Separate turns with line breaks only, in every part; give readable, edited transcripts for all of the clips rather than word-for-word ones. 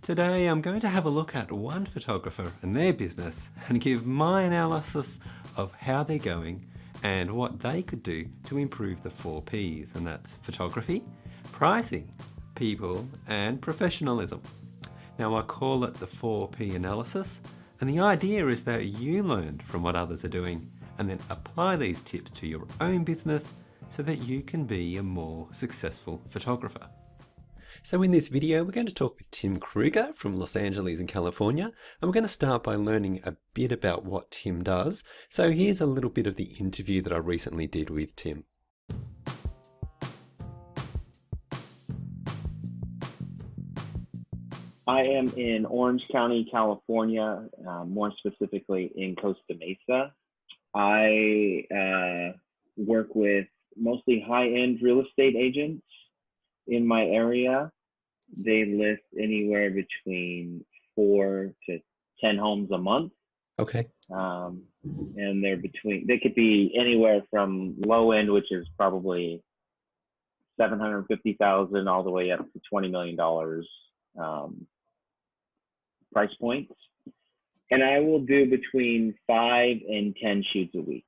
Today I'm going to have a look at one photographer and their business and give my analysis of how they're going and what they could do to improve the 4 Ps, and that's photography, pricing, people and professionalism. Now I call it the 4P analysis, and the idea is that you learn from what others are doing and then apply these tips to your own business so that you can be a more successful photographer. So in this video, we're going to talk with Tim Krueger from Los Angeles in California, and we're going to start by learning a bit about what Tim does. So here's a little bit of the interview that I recently did with Tim.
I am in Orange County, California, more specifically in Costa Mesa. I work with mostly high-end real estate agents in my area. They list anywhere between 4 to 10 homes a month.
Okay.
And they could be anywhere from low end, which is probably $750,000 all the way up to $20 million price points. And I will do between 5 and 10 shoots a week.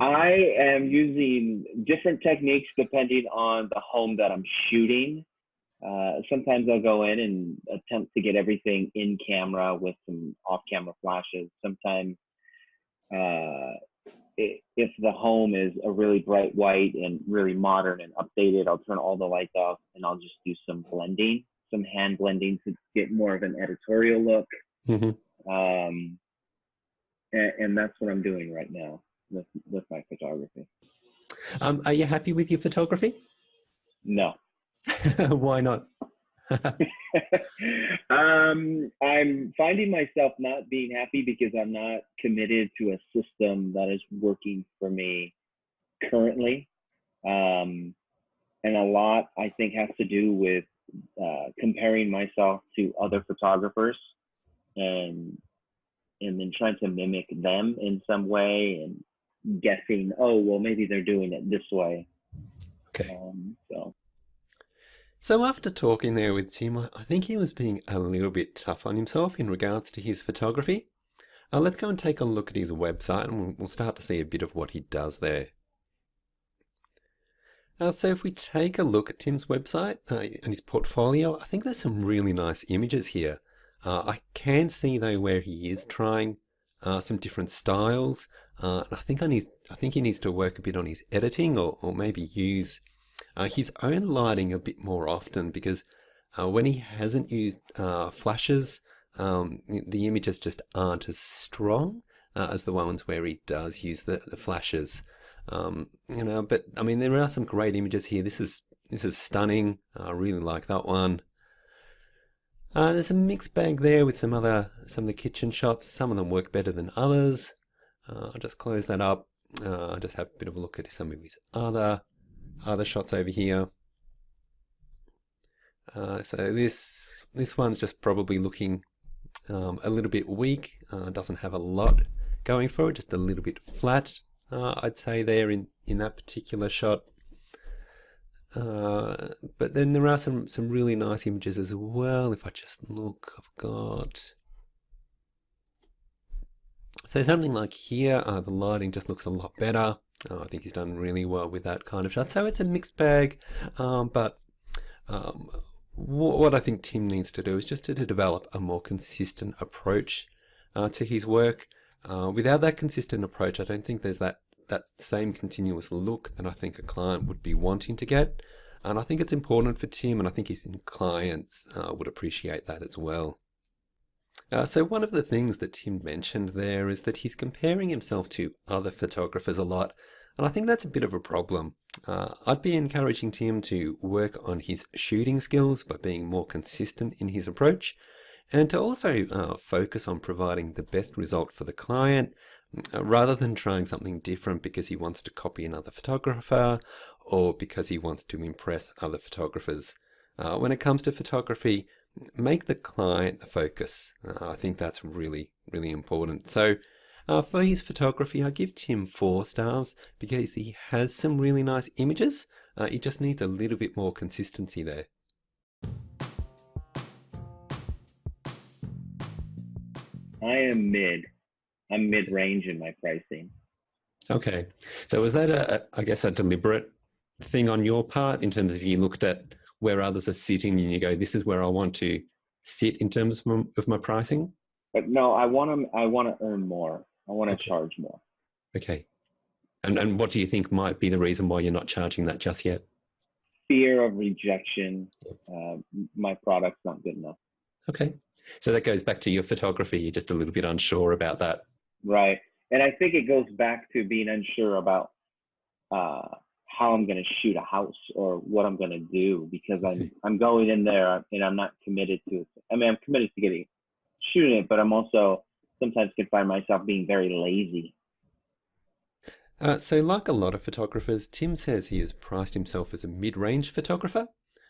I am using different techniques depending on the home that I'm shooting. Sometimes I'll go in and attempt to get everything in camera with some off-camera flashes. Sometimes if the home is a really bright white and really modern and updated, I'll turn all the lights off and I'll just do some blending, some hand blending to get more of an editorial look. Mm-hmm. And that's what I'm doing right now with my photography.
Are you happy with your photography?
No.
Why not?
I'm finding myself not being happy because I'm not committed to a system that is working for me currently. And a lot, I think, has to do with comparing myself to other photographers and then trying to mimic them in some way and guessing, oh, well, maybe they're doing it this way.
Okay. So after talking there with Tim, I think he was being a little bit tough on himself in regards to his photography. Let's go and take a look at his website and we'll start to see a bit of what he does there. So if we take a look at Tim's website and his portfolio, I think there's some really nice images here. I can see though where he is trying some different styles. And I think he needs to work a bit on his editing or maybe use his own lighting a bit more often, because when he hasn't used flashes, the images just aren't as strong as the ones where he does use the flashes. But I mean, there are some great images here. This is stunning. I really like that one. There's a mixed bag there with some of the kitchen shots. Some of them work better than others. I'll just close that up. I'll just have a bit of a look at some of his other shots over here. So this one's just probably looking a little bit weak. Doesn't have a lot going for it, just a little bit flat, I'd say there in that particular shot. But then there are some really nice images as well. If I just look, I've got, so something like here, the lighting just looks a lot better. I think he's done really well with that kind of shot. So it's a mixed bag, but what I think Tim needs to do is just to develop a more consistent approach to his work. Without that consistent approach, I don't think there's that same continuous look that I think a client would be wanting to get. And I think it's important for Tim, and I think his clients would appreciate that as well. So one of the things that Tim mentioned there is that he's comparing himself to other photographers a lot, and I think that's a bit of a problem. I'd be encouraging Tim to work on his shooting skills by being more consistent in his approach, and to also focus on providing the best result for the client, rather than trying something different because he wants to copy another photographer or because he wants to impress other photographers. When it comes to photography, make the client the focus. I think that's really, really important. So for his photography, I give Tim 4 stars because he has some really nice images, It just needs a little bit more consistency there.
I am mid. I'm mid-range in my pricing.
Okay. So was that I guess a deliberate thing on your part in terms of you looked at where others are sitting and you go, this is where I want to sit in terms of my pricing?
But no, I want to earn more. I want to charge more.
Okay. And what do you think might be the reason why you're not charging that just yet?
Fear of rejection. My product's not good enough.
Okay. So that goes back to your photography. You're just a little bit unsure about that.
Right. And I think it goes back to being unsure about how I'm going to shoot a house or what I'm going to do, because I'm going in there and I'm not committed to it. I mean, I'm committed to shooting it, but I'm also sometimes can find myself being very lazy.
So like a lot of photographers, Tim says he has priced himself as a mid-range photographer.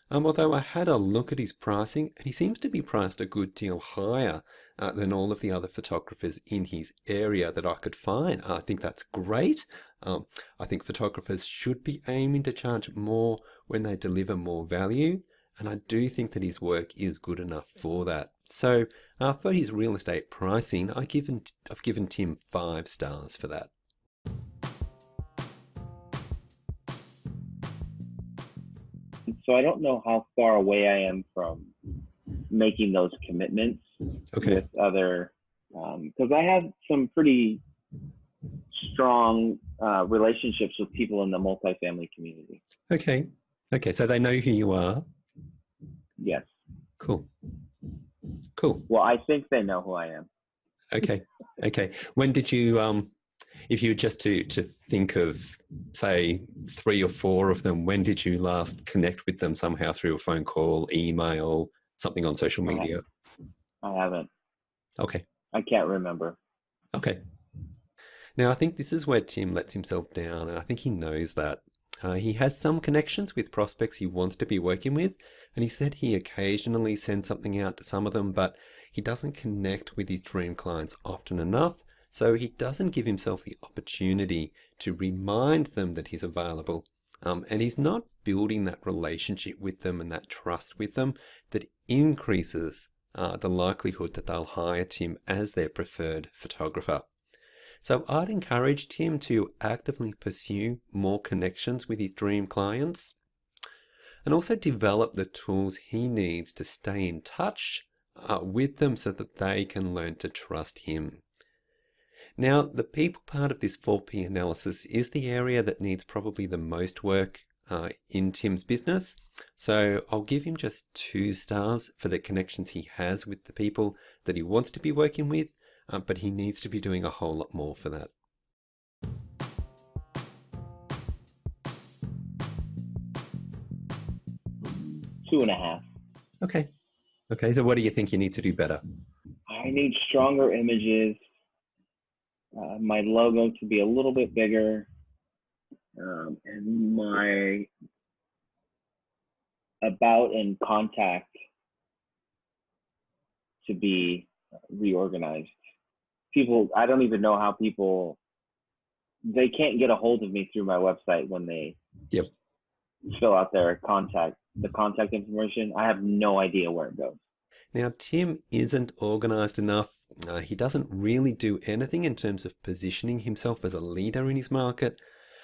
Although I had a look at his pricing, and he seems to be priced a good deal higher than all of the other photographers in his area that I could find. I think that's great. I think photographers should be aiming to charge more when they deliver more value, and I do think that his work is good enough for that. So for his real estate pricing, I've given Tim 5 stars for that.
So I don't know how far away I am from making those commitments with other, because I have some pretty strong relationships with people in the multifamily community.
Okay. So they know who you are.
Yes.
Cool.
Well, I think they know who I am.
Okay. When did you, if you were just to think of, say, 3 or 4 of them, when did you last connect with them somehow through a phone call, email, something on social media?
I haven't.
Okay.
I can't remember.
Okay. Now, I think this is where Tim lets himself down, and I think he knows that. He has some connections with prospects he wants to be working with, and he said he occasionally sends something out to some of them, but he doesn't connect with his dream clients often enough, so he doesn't give himself the opportunity to remind them that he's available. And he's not building that relationship with them and that trust with them that increases the likelihood that they'll hire Tim as their preferred photographer. So I'd encourage Tim to actively pursue more connections with his dream clients and also develop the tools he needs to stay in touch with them so that they can learn to trust him. Now, the people part of this 4P analysis is the area that needs probably the most work in Tim's business. So I'll give him just 2 stars for the connections he has with the people that he wants to be working with, but he needs to be doing a whole lot more for that.
Two and a half.
Okay, so what do you think you need to do better?
I need stronger images. My logo to be a little bit bigger, and my about and contact to be reorganized. People, I don't even know how they can't get a hold of me through my website when they fill out the contact information. I have no idea where it goes.
Now, Tim isn't organized enough. He doesn't really do anything in terms of positioning himself as a leader in his market.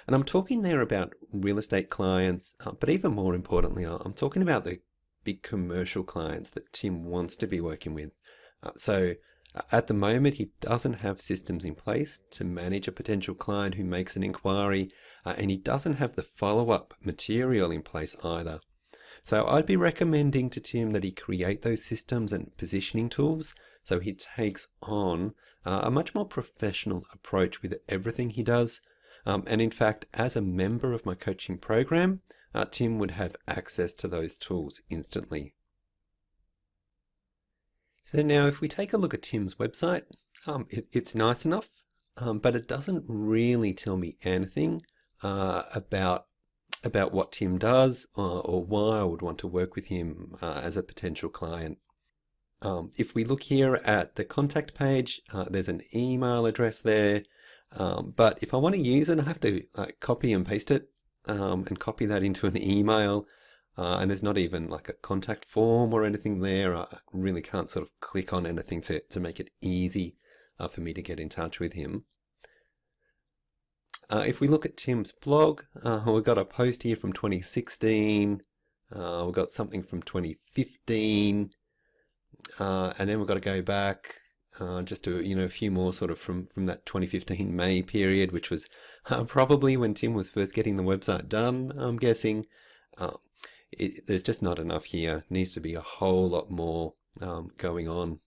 And I'm talking there about real estate clients, but even more importantly, I'm talking about the big commercial clients that Tim wants to be working with. So at the moment, he doesn't have systems in place to manage a potential client who makes an inquiry, and he doesn't have the follow-up material in place either. So I'd be recommending to Tim that he create those systems and positioning tools so he takes on a much more professional approach with everything he does. And in fact, as a member of my coaching program, Tim would have access to those tools instantly. So now if we take a look at Tim's website, it's nice enough, but it doesn't really tell me anything about what Tim does or why I would want to work with him as a potential client. If we look here at the contact page, there's an email address there, but if I want to use it, I have to copy and paste it. and copy that into an email. And there's not even like a contact form or anything there. I really can't sort of click on anything to make it easy for me to get in touch with him. If we look at Tim's blog, we've got a post here from 2016. We've got something from 2015. And then we've got to go back just to, a few more sort of from that 2015 May period, which was probably when Tim was first getting the website done, I'm guessing. There's just not enough here. Needs to be a whole lot more going on.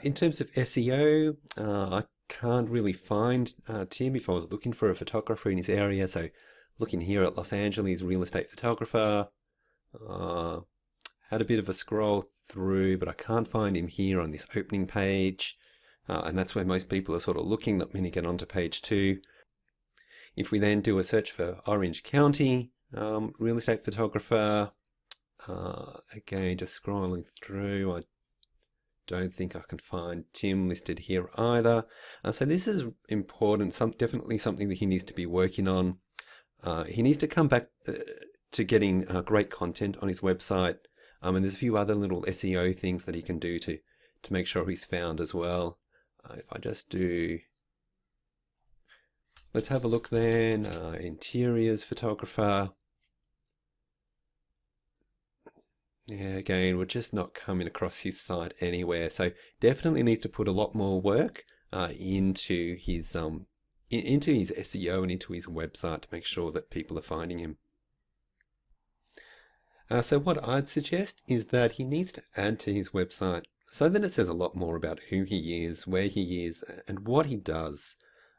In terms of SEO, I can't really find Tim if I was looking for a photographer in his area. So looking here at Los Angeles real estate photographer, had a bit of a scroll through, but I can't find him here on this opening page. And that's where most people are sort of looking, not many get onto page 2. If we then do a search for Orange County, real estate photographer, again, just scrolling through, I don't think I can find Tim listed here either. So this is important, definitely something that he needs to be working on. He needs to come back to getting great content on his website. And there's a few other little SEO things that he can do to make sure he's found as well. If I just do, let's have a look then, interiors photographer. Yeah, again, we're just not coming across his site anywhere. So definitely needs to put a lot more work into his SEO and into his website to make sure that people are finding him. So what I'd suggest is that he needs to add to his website so that it says a lot more about who he is, where he is, and what he does.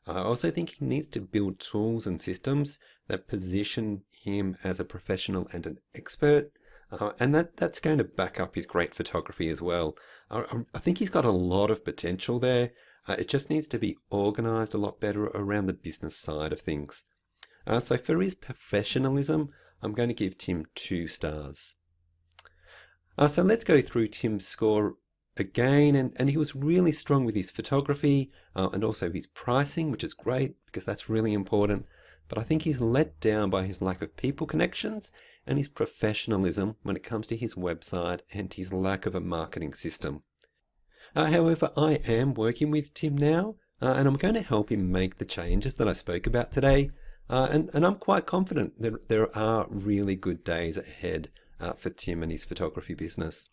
I also think he needs to build tools and systems that position him as a professional and an expert. And that's going to back up his great photography as well. I think he's got a lot of potential there. It just needs to be organized a lot better around the business side of things. So for his professionalism, I'm going to give Tim 2 stars. So let's go through Tim's score again. And he was really strong with his photography and also his pricing, which is great because that's really important. But I think he's let down by his lack of people connections and his professionalism when it comes to his website and his lack of a marketing system. However, I am working with Tim now, and I'm going to help him make the changes that I spoke about today. And I'm quite confident that there are really good days ahead for Tim and his photography business.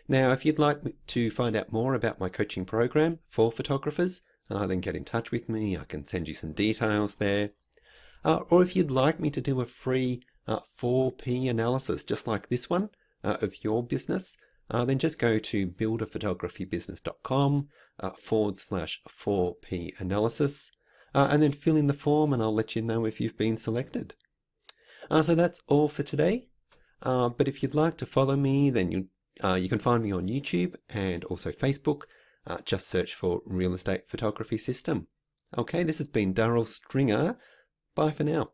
Now, if you'd like to find out more about my coaching program for photographers, then get in touch with me. I can send you some details there. Or if you'd like me to do a free 4P analysis, just like this one, of your business, then just go to buildaphotographybusiness.com/4P analysis, and then fill in the form and I'll let you know if you've been selected. So that's all for today. But if you'd like to follow me, then you can find me on YouTube and also Facebook. Just search for Real Estate Photography System. Okay, this has been Darryl Stringer. Bye for now.